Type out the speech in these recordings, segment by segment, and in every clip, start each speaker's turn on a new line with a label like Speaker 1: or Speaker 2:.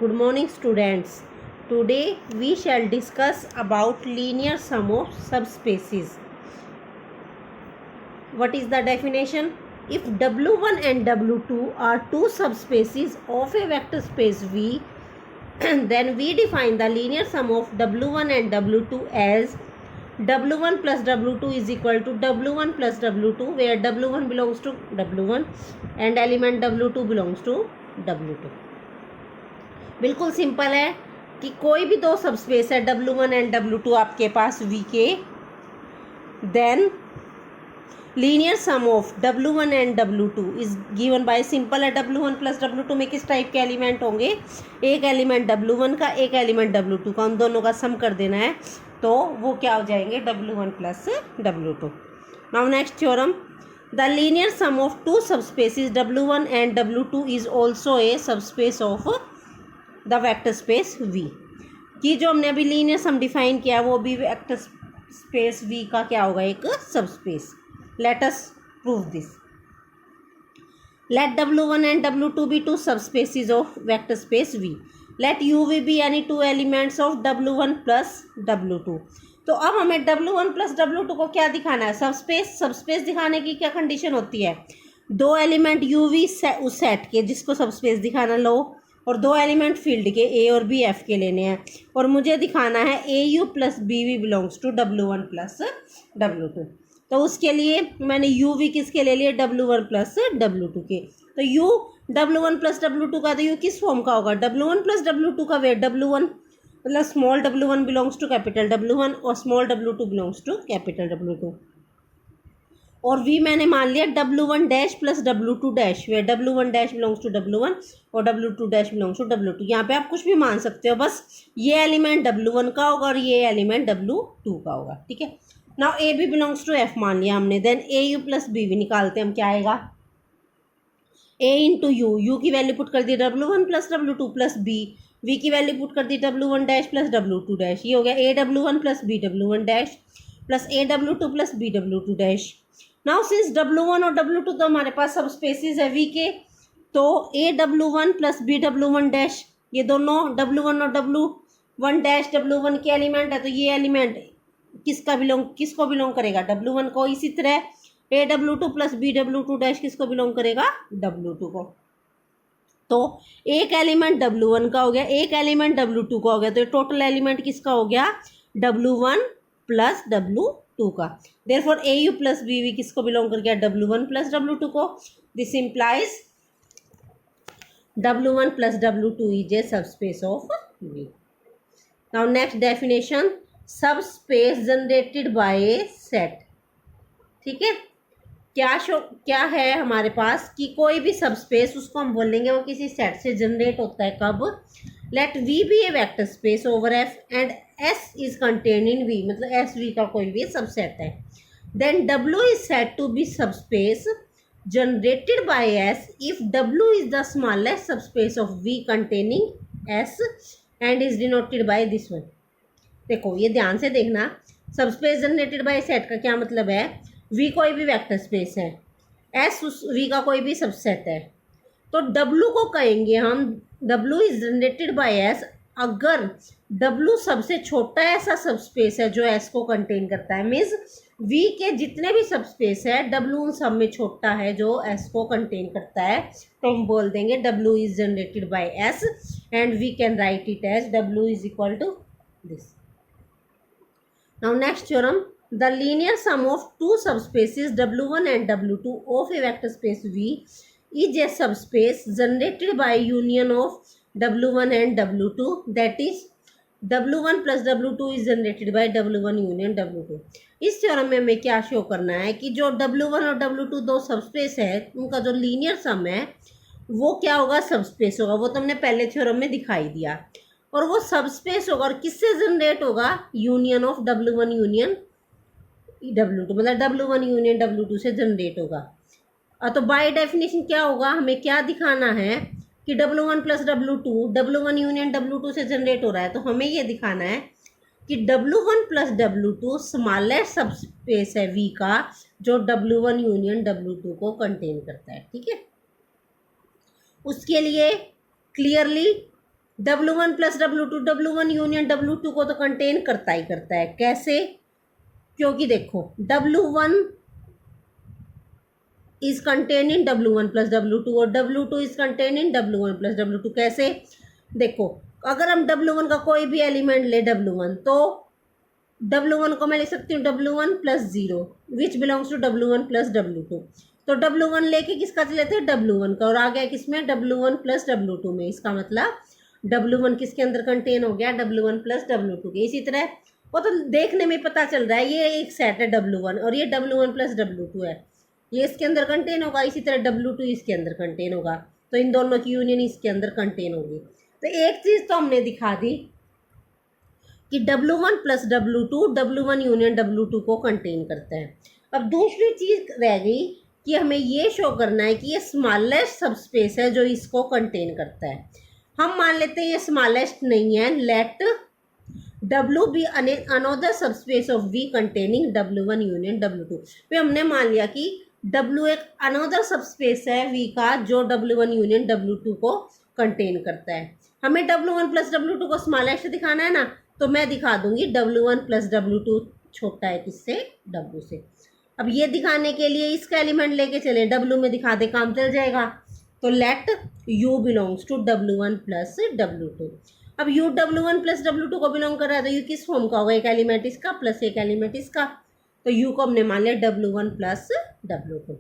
Speaker 1: Good morning, students. Today we shall discuss about linear sum of subspaces. What is the definition? If W1 and W2 are two subspaces of a vector space V, then we define the linear sum of W1 and W2 as W1 plus W2 is equal to W1 plus W2, where W1 belongs to W1 and element W2 belongs to W2. बिल्कुल simple है कि कोई भी दो subspace है W1 and W2 आपके पास V के, then linear sum of W1 and W2 is given by simple है W1 प्लस W2 में किस टाइप के एलिमेंट होंगे, एक एलिमेंट W1 का एक एलिमेंट W2 का, उन दोनों का सम कर देना है तो वो क्या हो जाएंगे W1 plus W2. Now next theorem, the linear sum of two subspaces W1 and W2 is also a subspace of the vector space V. कि जो हमने अभी लीनियर सम डिफाइन किया वो भी वेक्टर स्पेस V का क्या होगा, एक subspace. Let us prove this. Let W1 and W2 be two subspaces of vector space V. Let UV be any two elements of W1 plus W2. तो अब हमें W1 प्लस W2 को क्या दिखाना है, सबस्पेस. सबस्पेस दिखाने की क्या कंडीशन होती है, दो एलिमेंट UV उस सेट के जिसको सबस्पेस दिखाना लो, और दो एलिमेंट फील्ड के A और B F के लेने हैं, और मुझे दिखाना है AU plus BV belongs to W1 plus W2. तो उसके लिए मैंने UV किसके ले लिए, W1 प्लस W2 के. तो U W1 प्लस W2 का, तो U किस फॉर्म का होगा, W1 प्लस W2 का, वेट W1 मतलब small W1 belongs to capital W1 और small W2 belongs to capital W2. और V मैंने मान लिया W1 dash plus W2 dash, वे W1 dash belongs to W1 और W2 dash belongs to W2. यहाँ पे आप कुछ भी मान सकते हो, बस ये एलिमेंट W1 का होगा और ये एलिमेंट W2 का होगा. ठीक है. Now A B belongs to F मान लिया हमने, देन AU प्लस BV निकालते हैं हम, क्या आएगा A इंटू U की वैल्यू पुट कर दी W1 plus W2 plus B, V की वैल्यू पुट कर दी W1 dash plus W2 dash, ये हो गया AW1 plus BW1 dash plus AW2 plus BW2 dash. Now since W1 और W2 तो हमारे पास सब स्पेसिस है V के, तो AW1 प्लस BW1 डैश, ये दोनों W1 और W1 डैश W1 के एलिमेंट है, तो ये एलिमेंट किसको बिलोंग करेगा, W1 को. इसी तरह AW2 प्लस BW2 डैश किसको बिलोंग करेगा, W2 को. तो एक एलिमेंट W1 का हो गया, एक एलिमेंट W2 का हो गया, तो टोटल एलिमेंट किसका हो गया, W1 प्लस W2 का. देयरफॉर AU प्लस BV किसको बिलोंग कर गया, W1 प्लस W2 को. This implies W1 plus W2 is a subspace of V. Now next definition, subspace generated bye A set. ठीक है, क्या है हमारे पास कि कोई भी सबस्पेस, उसको हम बोलेंगे वो किसी सेट से जनरेट होता है. कब, let V be a vector space over F and S is contain in V, मतलब S V का कोई भी सबसेट है. Then W is said to be subspace generated by S if W is the smallest subspace of V containing S and is denoted by this one. देखो ये ध्यान से देखना, सबस्पेस जनरेटेड बाय सेट का क्या मतलब है, V कोई भी वेक्टर स्पेस है, S उस V का कोई भी सबसेट है, तो W को कहेंगे हम W is generated by S अगर W सबसे छोटा ऐसा सबस्पेस है जो S को कंटेन करता है. मीन्स V के जितने भी सबस्पेस है W उन सब में छोटा है जो S को कंटेन करता है, तो हम बोल देंगे W is generated by S and we can write it as W is equal to this. Now next theorem, the linear sum of two subspaces W1 and W2 of a vector space V is a subspace generated by union of W1 and W2, that is W1 plus W2 is generated by W1 union W2. इस theorem में हमें क्या show करना है कि जो W1 और W2 दो सबस्पेस है, उनका जो लीनियर सम है वो क्या होगा, सबस्पेस होगा. वो तो हमने पहले थ्योरम में दिखाई दिया, और वो सबस्पेस होगा और किससे जनरेट होगा, union of W1 union W2, मतलब W1 यूनियन W2 से जनरेट होगा. तो बाय डेफिनेशन क्या होगा, हमें क्या दिखाना है कि W1 plus W1 union W2 से जनरेट हो रहा है, तो हमें ये दिखाना है कि W1 plus W2 smallest subspace है V का जो W1 यूनियन W2 को कंटेन करता है. ठीक है, उसके लिए clearly W1 plus W2, W1 union W2 को तो कंटेन करता ही करता है। कैसे? क्योंकि देखो W1 is contain in W1 plus W2 और W2 is contain in W1 plus W2। कैसे? देखो अगर हम W1 का कोई भी एलिमेंट ले W1, तो W1 को मैं लिख सकती हूँ W1 plus 0 which belongs to W1 plus W2। तो W1 लेके किसका लेते हैं? W1 का, और आ गया किसमें? W1 प्लस W2 में। इसका मतलब W1 किसके अंदर कंटेन हो गया? W1 प्लस W2 के। इसी तरह वो तो देखने में पता चल रहा है, ये एक सेट है W1 और ये W1 प्लस W2 है, ये इसके अंदर कंटेन होगा। इसी तरह W2 इसके अंदर कंटेन होगा, तो इन दोनों की यूनियन इसके अंदर कंटेन होगी। तो एक चीज़ तो हमने दिखा दी कि W1 plus W2 W1 union W2 को कंटेन करता है। अब दूसरी चीज़ रह गई कि हमें ये शो करना है कि ये स्मॉलेस्ट सबस्पेस है जो इसको कंटेन करता है। हम मान लेते हैं ये स्मॉलेस्ट नहीं है, let W be another subspace of V containing W1 union W2। फिर हमने मान लिया कि W एक अनदर सबस्पेस है V का जो W1 यूनियन W2 को कंटेन करता है। हमें W1 प्लस W2 को स्मॉलेस्ट दिखाना है ना, तो मैं दिखा दूंगी W1 प्लस W2 छोटा है किससे? W से। अब ये दिखाने के लिए इसका एलिमेंट लेके चले, W में दिखा दे, काम चल जाएगा। तो let U belongs to W1 plus W2। अब U W1 प्लस W2 को बिलोंग कर रहा है, तो U किस फॉर्म का होगा? एक एलिमेंट इसका प्लस एक एलिमेंट इसका। तो U को हमने मान लिया W1 plus W2।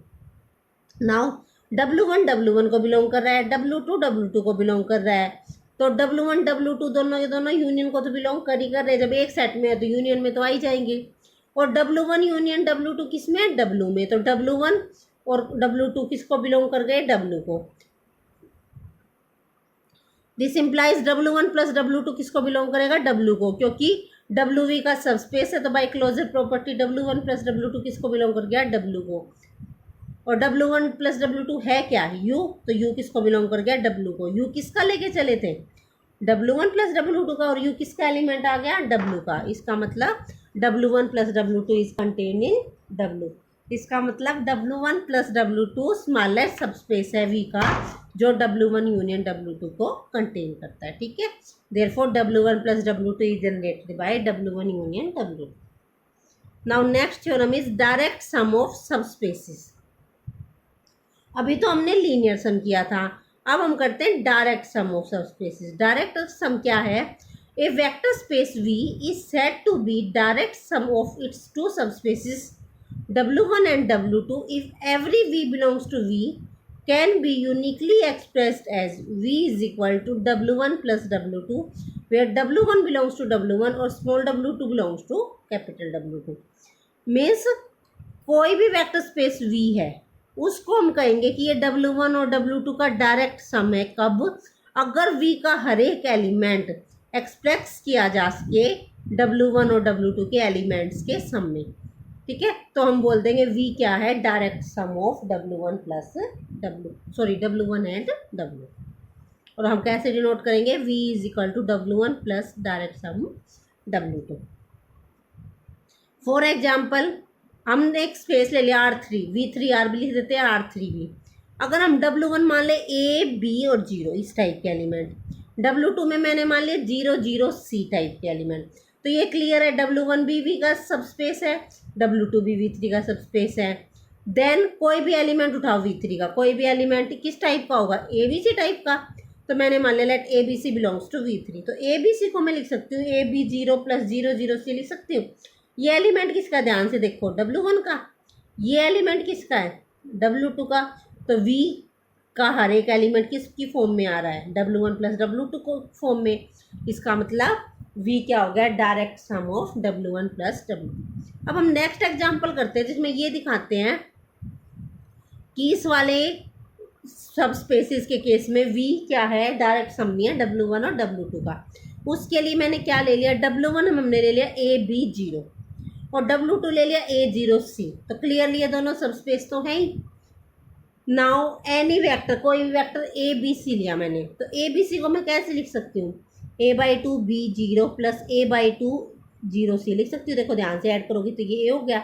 Speaker 1: Now W1 को बिलोंग कर रहा है, W2 को बिलोंग कर रहा है, तो W1 W2 दोनों के दोनों यूनियन को तो बिलोंग कर ही कर रहे हैं। जब एक सेट में है तो यूनियन में तो आ ही जाएंगे। और W1 यूनियन W2 किस में है? W में। तो W1 और W2 किसको बिलोंग कर गए? W को। This implies W1 plus W2 किसको बिलोंग करेगा? W को, क्योंकि WV का सबस्पेस है, तो by closure property W1 plus W2 किसको बिलोंग कर गया? W को। और W1 प्लस W2 है क्या? U, तो U किसको बिलोंग कर गया? W को। U किसका लेके चले थे? W1 प्लस W2 का, और U किसका एलिमेंट आ गया? W का। इसका मतलब W1 plus W2 is contain in W। इसका मतलब W1 plus W2 smallest subspace है V का जो W1 यूनियन W2 को कंटेन करता है। ठीक है, therefore W1 plus W2 is generated bye W1 union W2। Now next theorem is direct sum of subspaces. अभी तो हमने लीनियर सम किया था, अब हम करते हैं direct sum of subspaces. Direct sum क्या है? A vector space V is said to be direct sum of its two subspaces W1 and W2 if every V belongs to V can be uniquely expressed as V is equal to W1 plus W2 where W1 belongs to W1 और small w2 belongs to capital W2। Means कोई भी vector space V है उसको हम कहेंगे कि ये W1 और W2 का डायरेक्ट सम है। कब? अगर V का हर एक एलिमेंट एक्सप्रेस किया जा सके W1 और W2 के एलिमेंट्स के सम में। ठीक है, तो हम बोल देंगे V क्या है? Direct sum of W1 plus W1 and W। और हम कैसे डिनोट करेंगे? V is equal to W1 plus direct sum W2। For example हमने एक स्पेस ले लिया R3, V3R भी लिख देते हैं, R3V। अगर हम W1 मान ले A, B और 0 इस टाइप के एलिमेंट, W2 में मैंने मान लिया 0 0 C टाइप के एलिमेंट, तो ये क्लियर है W1 भी V का सबस्पेस है, W2 भी V3 का सबस्पेस है। देन कोई भी एलिमेंट उठाओ V3 का, कोई भी एलिमेंट किस टाइप का होगा? ABC टाइप का। तो मैंने मान लिया late ABC belongs to V3, तो ABC को मैं लिख सकती हूँ AB 0 प्लस 0 0 C लिख सकती हूँ। ये एलिमेंट किसका? ध्यान से देखो, W1 का। ये एलिमेंट किसका है? W2 का। तो V का हर एक एलिमेंट किसकी फॉर्म में आ रहा है? W1 प्लस W2 को फॉर्म में। इसका मतलब V क्या हो गया? Direct sum of W1 plus W2। अब हम नेक्स्ट एग्जांपल करते हैं जिसमें ये दिखाते हैं कि इस वाले सब स्पेसिस के केस में V क्या है? डायरेक्ट सम नहीं है W1 और W2 का। उसके लिए मैंने क्या ले लिया? W1 हमने ले लिया AB 0 और W2 ले लिया A0 C। तो क्लियरली ये दोनों सब स्पेस तो है ही। नाउ एनी वेक्टर, कोई भी वेक्टर ABC लिया मैंने, तो ABC को मैं कैसे लिख सकती हूँ? A/2 B0 plus A/2 0 C लिख सकती हूँ। देखो ध्यान से ऐड करोगी तो ये A हो गया।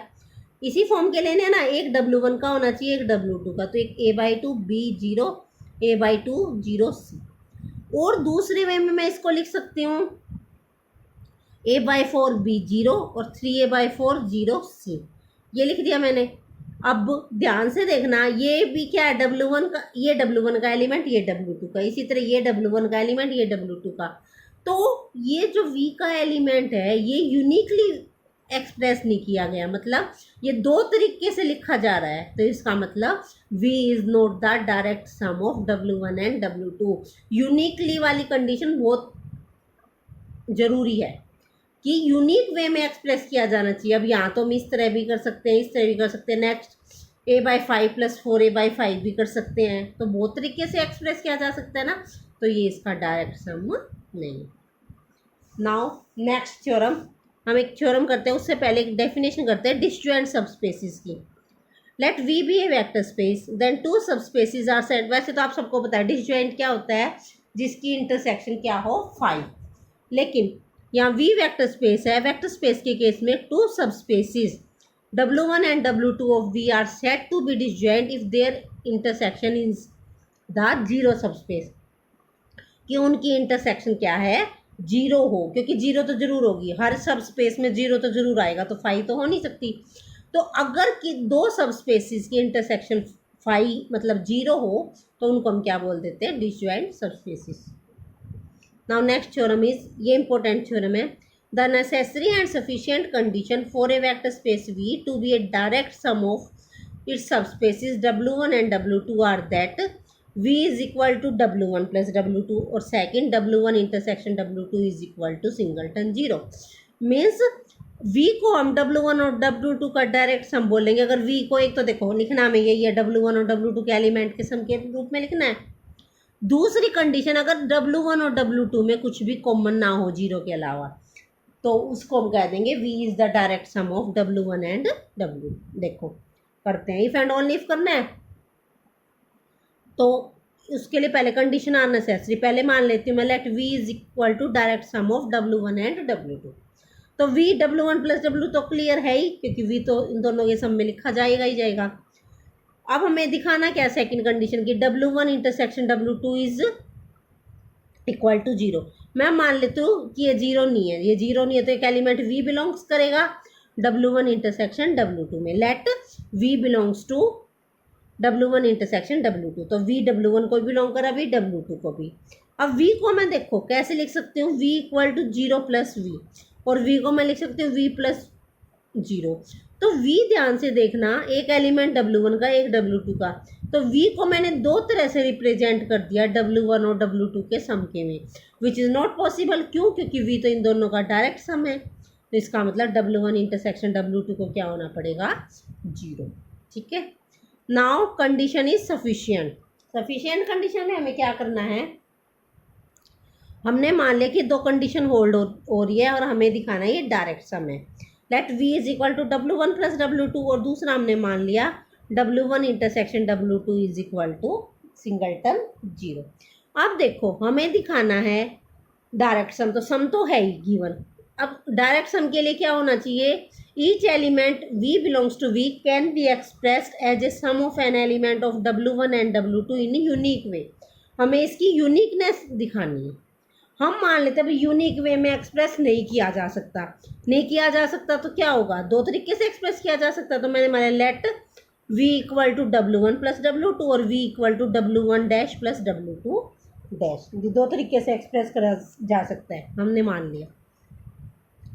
Speaker 1: इसी फॉर्म के लेने ना, एक W1 का होना चाहिए, एक W2 का, तो एक A/2 B0 A/2 0 C। और दूसरे वे में मैं इसको लिख सकती हूँ a/4 b 0 और 3a/4 0 c। ये लिख दिया मैंने। अब ध्यान से देखना, ये भी क्या है, W1 का, ये W1 का एलिमेंट, ये W2 का, इसी तरह ये W1 का एलिमेंट, ये W2 का। तो ये जो V का एलिमेंट है ये यूनिकली एक्सप्रेस नहीं किया गया, मतलब ये दो तरीके से लिखा जा रहा है। तो इसका मतलब V is not the direct sum of W1 and W2। Uniquely वाली कंडीशन बहुत जरूरी है कि यूनिक वे में एक्सप्रेस किया जाना चाहिए। अब यहाँ तो हम इस तरह भी कर सकते हैं, इस तरह भी कर सकते हैं, नेक्स्ट a/5 + 4a/5 भी कर सकते हैं। तो बहुत तरीके से एक्सप्रेस किया जा सकता है ना, तो ये इसका डायरेक्ट सम नहीं। नाउ नेक्स्ट थ्योरम, हम एक थ्योरम करते हैं, उससे पहले एक डेफिनेशन करते हैं डिसजॉइंट सबस्पेसेस की। Let V be a vector space then two subspaces are set. वैसे तो आप सबको पता है डिसजॉइंट क्या होता है, जिसकी इंटरसेक्शन क्या हो 5। लेकिन यहाँ V वेक्टर स्पेस है, वेक्टर स्पेस के केस में two subspaces W1 and W2 of V are set to be disjoint if their intersection is the zero subspace. कि उनकी इंटरसेक्शन क्या है, जीरो हो, क्योंकि जीरो तो जरूर होगी, हर सब स्पेस में जीरो तो जरूर आएगा, तो 5 तो हो नहीं सकती। तो अगर कि दो सब स्पेसिस की इंटरसेक्शन 5 मतलब जीरो हो, तो उनको हम क्या बोल देते हैं, disjoint subspaces. Now next theorem is, ये इंपॉर्टेंट थ्योरम है, the necessary and sufficient condition for a vector space V to be a direct sum of its subspaces W1 and W2 are that V is equal to W1 + W2 और second W1 intersection W2 is equal to singleton zero. Means V को हम W1 और W2 का direct sum बोलेंगे। अगर V को, एक तो देखो लिखना में यही है, W1 और W2 के एलिमेंट के सम के रूप में लिखना है। दूसरी कंडीशन, अगर W1 और W2 में कुछ भी कॉमन ना हो जीरो के अलावा, तो उसको हम कह देंगे V is the direct sum of W1 and W। देखो करते हैं, इफ एंड ओनली इफ करना है तो उसके लिए पहले कंडीशन आर नेसेसरी, पहले मान लेती हूँ मैं, let V is equal to direct sum of W1 and W2। तो V W1 + W तो क्लियर है ही, क्योंकि V तो इन दोनों के सम में लिखा जाएगा ही जाएगा। अब हमें दिखाना क्या, सेकंड कंडीशन की W1 intersection W2 is equal to zero. मैं मान लेती हूँ कि ये जीरो नहीं है, ये जीरो नहीं है, तो एक एलिमेंट V बिलोंग्स करेगा W1 इंटरसेक्शन W2 में। Let V belongs to W1 intersection W2, तो V W1 को बिलोंग करा, V W2 को भी। अब V को मैं देखो कैसे लिख सकती हूँ, V इक्वल टू 0 + V, और V को मैं लिख सकती हूँ V + 0। तो V ध्यान से देखना, एक एलिमेंट W1 का, एक W2 का, तो V को मैंने दो तरह से रिप्रेजेंट कर दिया W1 और W2 के सम के में, विच इज़ नॉट पॉसिबल। क्यों? क्योंकि V तो इन दोनों का डायरेक्ट सम है, तो इसका मतलब W1 इंटरसेक्शन W2 को क्या होना पड़ेगा, 0। ठीक है। Now condition is sufficient. Sufficient condition में हमें क्या करना है, हमने मान लिया कि दो कंडीशन होल्ड हो रही है और हमें दिखाना है ये डायरेक्ट सम है। Let V is equal to W1 + W2, और दूसरा हमने मान लिया W1 intersection W2 is equal to singleton 0। अब देखो हमें दिखाना है डायरेक्ट सम, तो सम तो है ही गिवन। अब डायरेक्ट सम के लिए क्या होना चाहिए, each element V belongs to V can be expressed as a sum of an element of W1 and W2 in unique way. हमें इसकी यूनिकनेस दिखानी है। हम मान लेते हैं भाई यूनिक वे में एक्सप्रेस नहीं किया जा सकता, नहीं किया जा सकता तो क्या होगा, दो तरीके से एक्सप्रेस किया जा सकता। तो मैंने माना late V equal to W1 + W2 और V equal to W1 dash + W2 dash, ये दो तरीके से एक्सप्रेस करा जा सकता है, हमने मान लिया।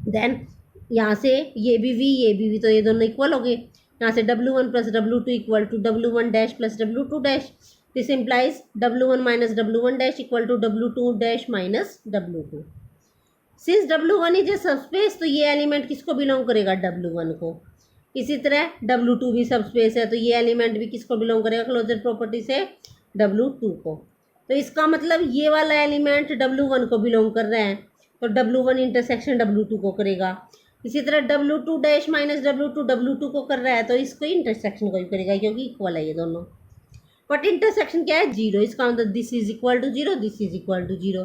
Speaker 1: देन यहाँ से ये भी V, ये भी V, तो ये दोनों इक्वल हो गए। यहाँ से W1 + W2 equal to W1 dash + W2 dash. This implies W1 - W1 dash equal to W2 dash - W2। Since W1 is a subspace, तो ये एलिमेंट किसको बिलोंग करेगा, W1 को। इसी तरह W2 भी सबस्पेस है, तो ये एलिमेंट भी किसको बिलोंग करेगा, क्लोजर प्रॉपर्टी से W2 को। तो इसका मतलब ये वाला एलिमेंट W1 को बिलोंग कर रहा है, तो W1 इंटरसेक्शन W2 को करेगा। इसी तरह W2 डैश - W2 W2 को कर रहा है, तो इसको इंटरसेक्शन को भी करेगा, क्योंकि इक्वल है ये दोनों। बट इंटरसेक्शन क्या है, 0। इसका मतलब this is equal to 0, this is equal to 0।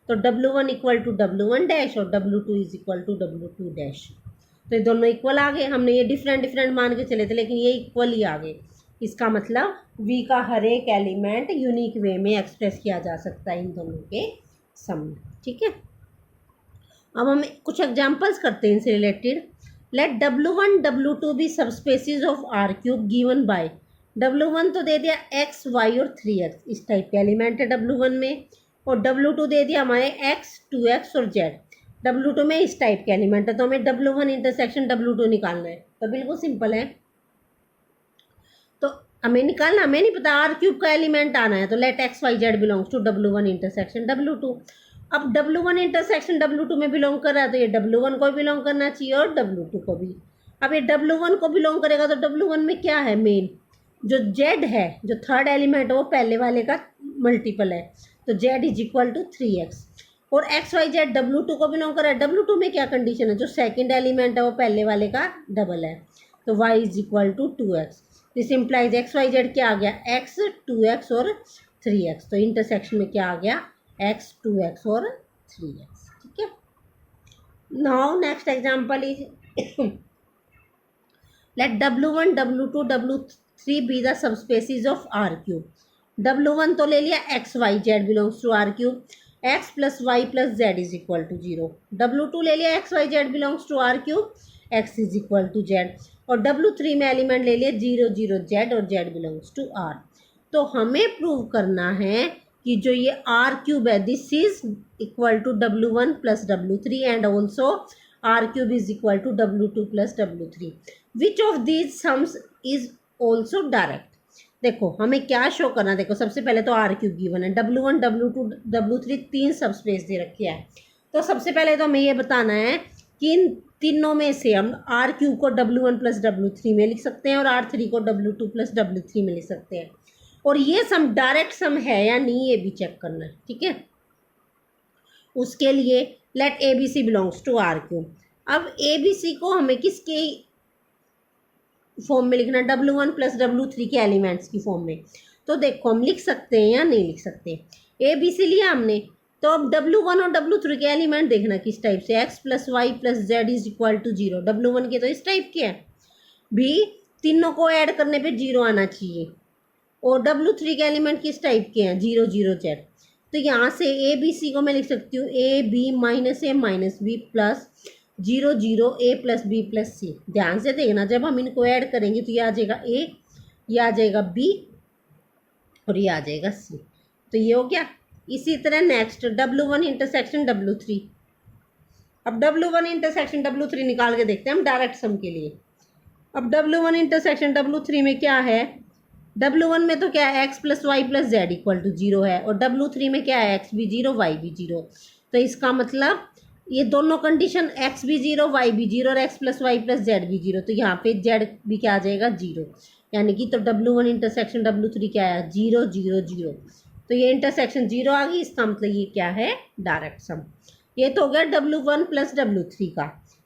Speaker 1: तो W1 equal to W1 dash और W2 is equal to W2 dash. तो ये दोनों इक्वल आ गए। हमने ये डिफरेंट मान के चले थे, लेकिन ये इक्वल ही आ गए। इसका मतलब v का हर एक एलिमेंट यूनिक वे में एक्सप्रेस किया जा सकता है इन दोनों के सम में। ठीक है, अब हम कुछ एग्जांपल्स करते हैं इनसे related. Let W1 W2 be subspaces of R cube given by W1 तो दे दिया x y और 3x, इस टाइप के एलिमेंट है W1 में, और W2 दे दिया हमारे x 2x और z। W2 में इस टाइप के एलिमेंट है, तो हमें W1 इंटरसेक्शन W2 निकालना है। तो बिल्कुल सिंपल है, तो हमें निकालना, हमें नहीं पता R क्यूब का एलिमेंट आना है, तो let x y z belongs to W1 intersection W2। अब W1 इंटरसेक्शन W2 में बिलोंग कर रहा है, तो ये W1 को बिलोंग करना चाहिए और W2 को भी। अब ये W1 को बिलोंग करेगा, तो W1 में क्या है, मेन जो Z है, जो थर्ड एलिमेंट है वो पहले वाले का मल्टीपल है, तो Z is equal to 3x। और एक्स वाई जेड W2 को बिलोंग कर रहा है, W2 में क्या कंडीशन है, जो सेकेंड एलिमेंट है वो पहले वाले का डबल है, तो y is equal to 2x। This implies x y z क्या आ गया, x 2x और 3x, तो इंटरसेक्शन में क्या आ गया, x 2x और 3x। ठीक है, now next example is let W1 W2 W3 be the subspaces of R cube. W1 तो ले लिया x y z belongs to R cube, x plus y plus z is equal to 0। W2 ले लिया x y z belongs to R cube, x is equal to z, और W3 में element ले लिया 0 0 z और z belongs to R। तो हमें prove करना है कि जो ये R क्यूब है, this is equal to W1 plus W3 and also R cube is equal to W2 plus W3। Which of these sums is also direct. देखो हमें क्या शो करना, देखो सबसे पहले तो R क्यूब गिवन है, W1 W2 W3 तीन सब स्पेस दे रखी है, तो सबसे पहले तो हमें ये बताना है कि इन तीनों में से हम R क्यूब को W1 प्लस W3 में लिख सकते हैं और R3 को W2 प्लस W3 में लिख सकते हैं, और ये सम डायरेक्ट सम है या नहीं ये भी चेक करना है। ठीक है, उसके लिए let ABC belongs to R cube. अब ABC को हमें किसके फॉर्म में लिखना, W1 प्लस W3 के एलिमेंट्स की फॉर्म में। तो देखो हम लिख सकते हैं या नहीं लिख सकते, ABC लिया हमने, तो अब W1 और W3 के एलिमेंट देखना किस टाइप से, x plus y plus z is equal to 0। W1 के तो इस टाइप के हैं, भी तीनों को ऐड करने पे 0 आना चाहिए, और W3 के एलिमेंट किस टाइप के हैं, 0 0 z। तो यहाँ से ABC को मैं लिख सकती हूँ AB minus A minus B plus 0 0 A plus B plus C। ध्यान से देखना, जब हम इनको ऐड करेंगे तो ये आ जाएगा A, ये आ जाएगा B और ये आ जाएगा C, तो ये हो गया। इसी तरह नेक्स्ट W1 इंटरसेक्शन W3। अब W1 इंटरसेक्शन W3 निकाल के देखते हैं हम डायरेक्ट सम के लिए। अब W1 इंटरसेक्शन W3 में क्या है, W1 में तो क्या है, x plus y plus z equal to 0 है, और W3 में क्या है, x भी 0 y भी 0। तो इसका मतलब ये दोनों कंडीशन x भी 0 y भी 0 और x plus y plus z भी 0, तो यहाँ पे z भी क्या आ जाएगा 0, यानी कि तो W1 इंटरसेक्शन W3 क्या है, 0 0 0। तो ये इंटरसेक्शन 0 आ गई, इसका मतलब ये क्या है, डायरेक्ट सम। ये तो हो गया W1 प्लस W3 का।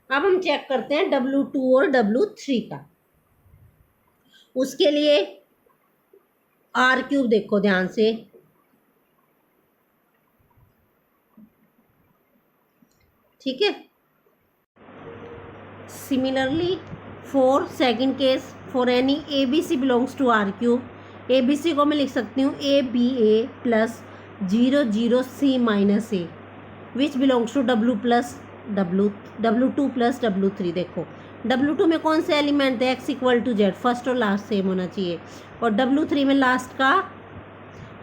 Speaker 1: अब हम चेक करते हैं W2 और W3 का। उसके लिए R क्यूब देखो ध्यान से, ठीक है। Similarly for second case, for any ABC belongs to R cube, ABC को मैं लिख सकती हूँ ABA plus 0 0 C minus A, which belongs to W plus W2 plus W3। देखो W2 में कौन से एलिमेंट है, x equal to z, first और लास्ट सेम होना चाहिए, और W3 में लास्ट का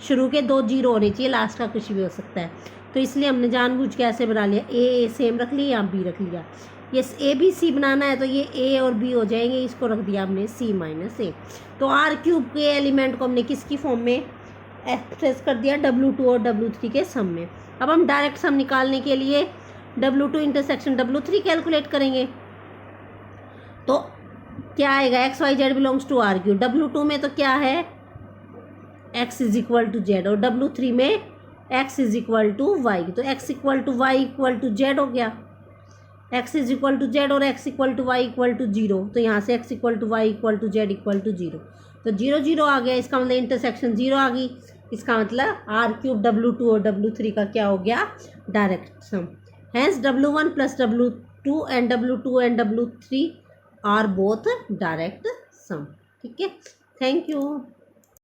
Speaker 1: शुरू के 2 0 होने चाहिए, लास्ट का कुछ भी हो सकता है। तो इसलिए हमने जानबूझ के ऐसे बना लिया, A सेम रख लिया, B रख लिया। ये ABC बनाना है तो ये A और B हो जाएंगे, इसको रख दिया हमने C माइनस A। तो R क्यूब के एलिमेंट को हमने किसकी फॉर्म में एक्सप्रेस कर दिया, W2 और W3 के सम में। अब हम डायरेक्ट सम निकालने के लिए W2 इंटरसेक्शन W3 कैलकुलेट करेंगे, तो क्या आएगा, x y z belongs to R cube. W2 में तो क्या है, x is equal to z, और W3 में x is equal to y, तो x equal to y equal to z हो गया, x is equal to z और x equal to y equal to 0। तो यहाँ से x equal to y equal to z equal to 0, तो 0 0 आ गया, इसका मतलब इंटरसेक्शन 0 आ गई। इसका मतलब R क्यूब W2 और W3 का क्या हो गया, direct sum. Hence W1 plus W2 and W2 and W3 are both direct sum. ठीक है, थैंक यू।